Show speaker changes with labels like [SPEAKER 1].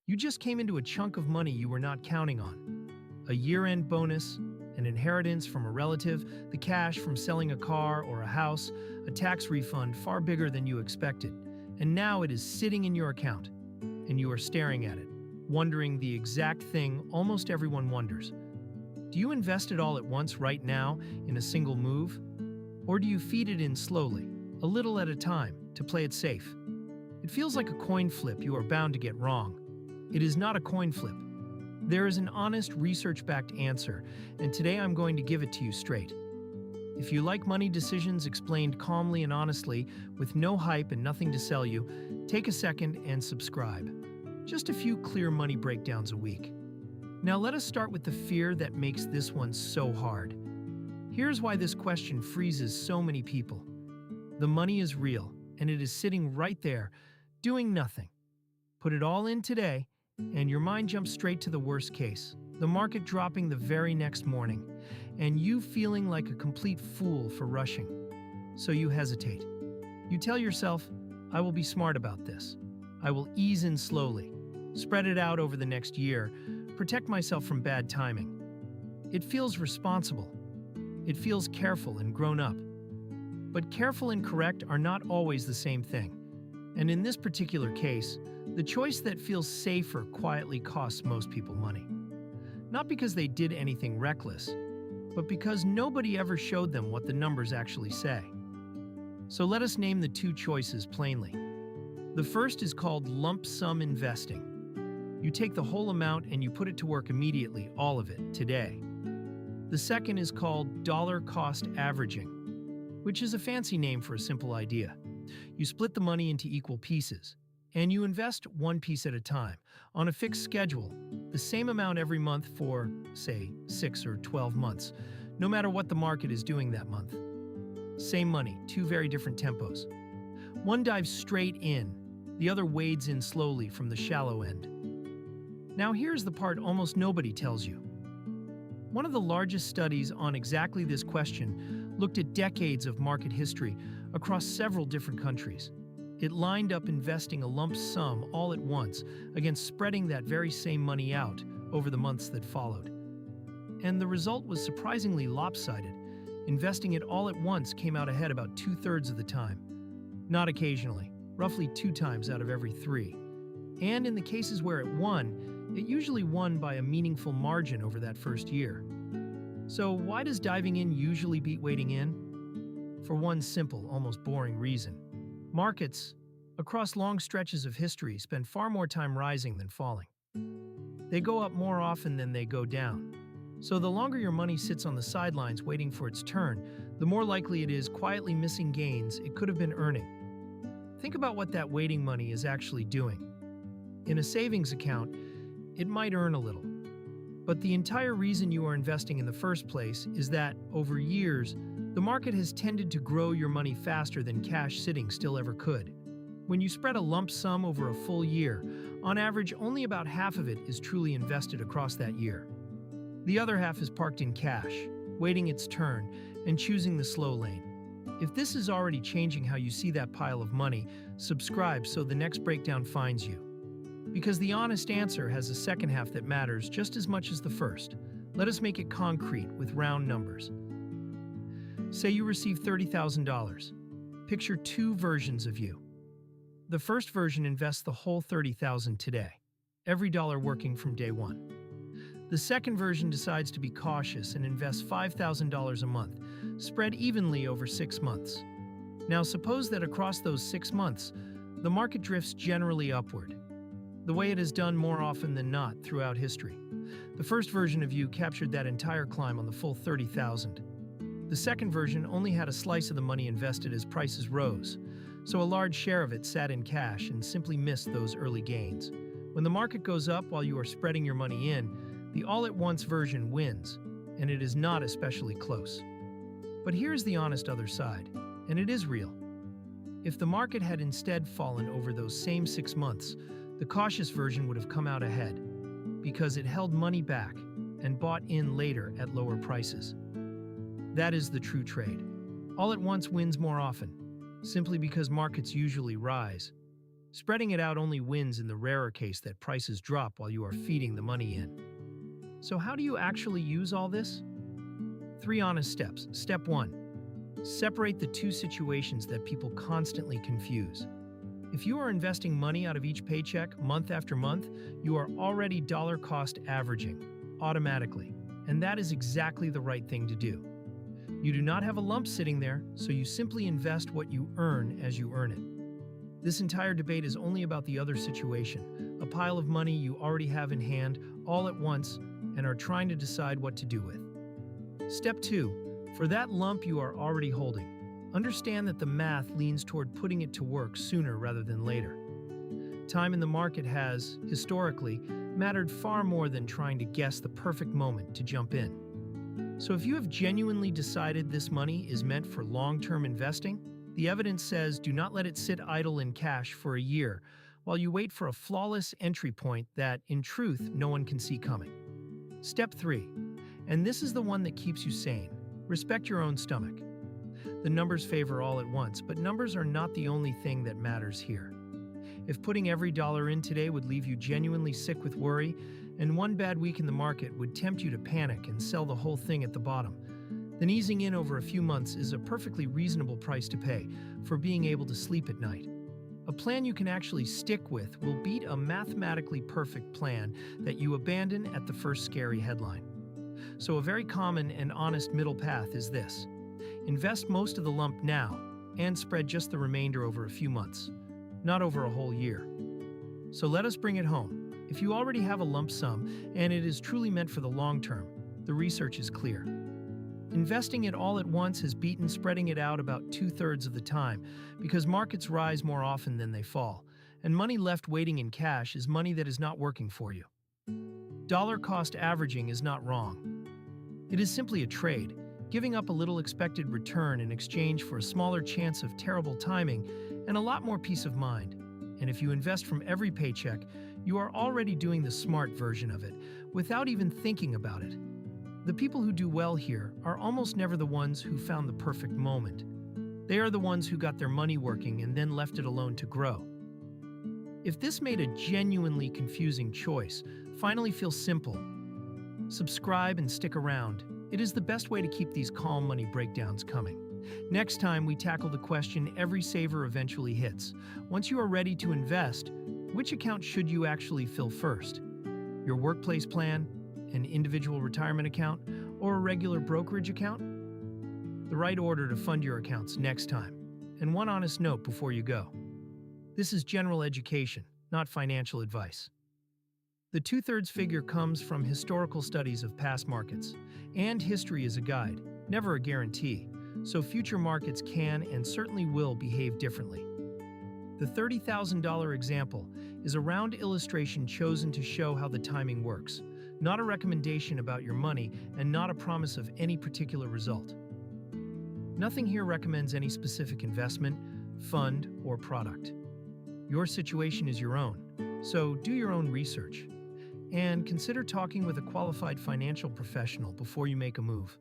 [SPEAKER 1] You just came into a chunk of money you were not counting on. A year-end bonus, an inheritance from a relative, the cash from selling a car or a house, a tax refund far bigger than you expected. And now it is sitting in your account, and you are staring at it, wondering the exact thing almost everyone wonders. Do you invest it all at once right now in a single move? Or do you feed it in slowly, a little at a time, to play it safe? It feels like a coin flip you are bound to get wrong. It is not a coin flip. There is an honest, research-backed answer, and today I'm going to give it to you straight. If you like money decisions explained calmly and honestly, with no hype and nothing to sell you, take a second and subscribe. Just a few clear money breakdowns a week. Now let us start with the fear that makes this one so hard. Here's why this question freezes so many people. The money is real, and it is sitting right there, doing nothing. Put it all in today, and your mind jumps straight to the worst case, the market dropping the very next morning, and you feeling like a complete fool for rushing. So you hesitate. You tell yourself, I will be smart about this. I will ease in slowly, spread it out over the next year, protect myself from bad timing. It feels responsible. It feels careful and grown up. But careful and correct are not always the same thing. And in this particular case, the choice that feels safer quietly costs most people money. Not because they did anything reckless, but because nobody ever showed them what the numbers actually say. So let us name the two choices plainly. The first is called lump sum investing. You take the whole amount and you put it to work immediately, all of it, today. The second is called dollar cost averaging, which is a fancy name for a simple idea. You split the money into equal pieces, and you invest one piece at a time, on a fixed schedule, the same amount every month for, say, 6 or 12 months, no matter what the market is doing that month. Same money, two very different tempos. One dives straight in, the other wades in slowly from the shallow end. Now here's the part almost nobody tells you. One of the largest studies on exactly this question looked at decades of market history across several different countries. It lined up investing a lump sum all at once against spreading that very same money out over the months that followed. And the result was surprisingly lopsided. Investing it all at once came out ahead about 2/3 of the time. Not occasionally, roughly 2 times out of every 3. And in the cases where it won, it usually won by a meaningful margin over that first year. So why does diving in usually beat waiting in? For one simple, almost boring reason. Markets, across long stretches of history, spend far more time rising than falling. They go up more often than they go down. So the longer your money sits on the sidelines waiting for its turn, the more likely it is quietly missing gains it could have been earning. Think about what that waiting money is actually doing. In a savings account, it might earn a little. But the entire reason you are investing in the first place is that, over years, the market has tended to grow your money faster than cash sitting still ever could. When you spread a lump sum over a full year, on average, only about half of it is truly invested across that year. The other half is parked in cash, waiting its turn and choosing the slow lane. If this is already changing how you see that pile of money, subscribe so the next breakdown finds you. Because the honest answer has a second half that matters just as much as the first. Let us make it concrete with round numbers. Say you receive $30,000. Picture 2 versions of you. The first version invests the whole $30,000 today, every dollar working from day one. The second version decides to be cautious and invests $5,000 a month, spread evenly over 6 months. Now suppose that across those 6 months, the market drifts generally upward, the way it has done more often than not throughout history. The first version of you captured that entire climb on the full $30,000. The second version only had a slice of the money invested as prices rose, so a large share of it sat in cash and simply missed those early gains. When the market goes up while you are spreading your money in, the all-at-once version wins, and it is not especially close. But here's the honest other side, and it is real. If the market had instead fallen over those same 6 months, the cautious version would have come out ahead, because it held money back and bought in later at lower prices. That is the true trade. All at once wins more often, simply because markets usually rise. Spreading it out only wins in the rarer case that prices drop while you are feeding the money in. So how do you actually use all this? 3 honest steps. Step 1. Separate the two situations that people constantly confuse. If you are investing money out of each paycheck month after month, you are already dollar cost averaging automatically, and that is exactly the right thing to do. You do not have a lump sitting there, so you simply invest what you earn as you earn it. This entire debate is only about the other situation, a pile of money you already have in hand all at once and are trying to decide what to do with. Step 2. For that lump you are already holding, understand that the math leans toward putting it to work sooner rather than later. Time in the market has, historically, mattered far more than trying to guess the perfect moment to jump in. So if you have genuinely decided this money is meant for long-term investing, the evidence says do not let it sit idle in cash for a year while you wait for a flawless entry point that, in truth, no one can see coming. Step 3. And this is the one that keeps you sane. Respect your own stomach. The numbers favor all at once, but numbers are not the only thing that matters here. If putting every dollar in today would leave you genuinely sick with worry, and one bad week in the market would tempt you to panic and sell the whole thing at the bottom, then easing in over a few months is a perfectly reasonable price to pay for being able to sleep at night. A plan you can actually stick with will beat a mathematically perfect plan that you abandon at the first scary headline. So a very common and honest middle path is this. Invest most of the lump now and spread just the remainder over a few months, not over a whole year. So let us bring it home. If you already have a lump sum and it is truly meant for the long term, the research is clear. Investing it all at once has beaten spreading it out about 2/3 of the time because markets rise more often than they fall, and money left waiting in cash is money that is not working for you. Dollar cost averaging is not wrong. It is simply a trade, giving up a little expected return in exchange for a smaller chance of terrible timing and a lot more peace of mind. And if you invest from every paycheck, you are already doing the smart version of it, without even thinking about it. The people who do well here are almost never the ones who found the perfect moment. They are the ones who got their money working and then left it alone to grow. If this made a genuinely confusing choice, finally feel simple. Subscribe and stick around. It is the best way to keep these calm money breakdowns coming. Next time, we tackle the question every saver eventually hits. Once you are ready to invest, which account should you actually fill first? Your workplace plan, an individual retirement account, or a regular brokerage account? The right order to fund your accounts next time. And one honest note before you go. This is general education, not financial advice. The 2/3 figure comes from historical studies of past markets, and history is a guide, never a guarantee, so future markets can and certainly will behave differently. The $30,000 example is a round illustration chosen to show how the timing works, not a recommendation about your money and not a promise of any particular result. Nothing here recommends any specific investment, fund, or product. Your situation is your own, so do your own research. And consider talking with a qualified financial professional before you make a move.